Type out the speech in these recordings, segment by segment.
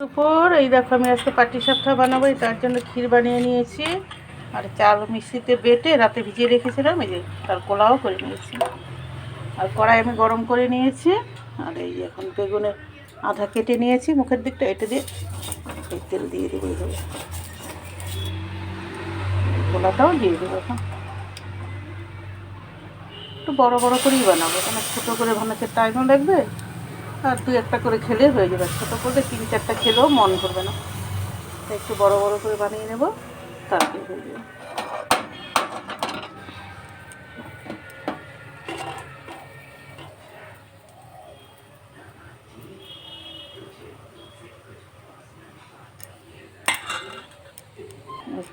দুপুর। এই দেখো আমি আজকে পাটিসাপটা বানাবো, তার জন্য ক্ষীর বানিয়ে নিয়েছি আর চাল মিক্সিতে বেটে রাতে ভিজিয়ে রেখেছিলাম, এই যে তার কোলাও করে নিয়েছি। আর কড়াই আমি গরম করে নিয়েছি। আর এই এখন বেগুনের আধা কেটে নিয়েছি, মুখের দিকটা এটে দিয়ে এই তেল দিয়ে দেবো। এইভাবে কোলাটাও দিয়ে দেবো। এখন একটু বড় বড় করেই বানাবো, কেন ছোটো করে বানাতে টাইমও লাগবে, আর দুই একটা করে খেলে হয়ে যাবে। ছোটো করলে 3-4টা খেলেও মন করবে না, তাই একটু বড় বড় করে বানিয়ে নেব, তারপরে হয়ে যাবে।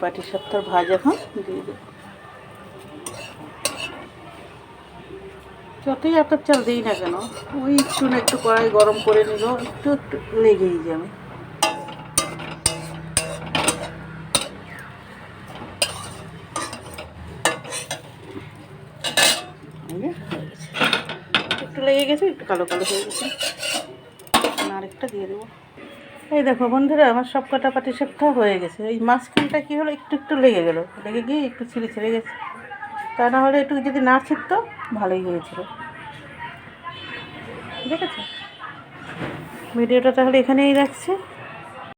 পাটিসাপটার ভাজ এখন দিয়ে দেবো। যতই আতপ চাল দিই না কেন, ওই একটু না একটু কড়াই গরম করে নিল, একটু একটু লেগেই যাবে। একটু লেগে গেছে, একটু কালো কালো হয়ে গেছে, আরেকটা দিয়ে দেবো। এই দেখো বন্ধুরা, আমার সব কটা পাটিসাপটা হয়ে গেছে। এই মাঝখানটা কী হলো, একটু একটু লেগে গেল, লেগে গিয়ে একটু ছিঁড়ে ছিঁড়ে গেছে। তা না হলে একটু যদি না ছিঁড়তো ভালোই হয়েছিল। ঠিক আছে, ভিডিওটা তাহলে এখানেই রাখছি।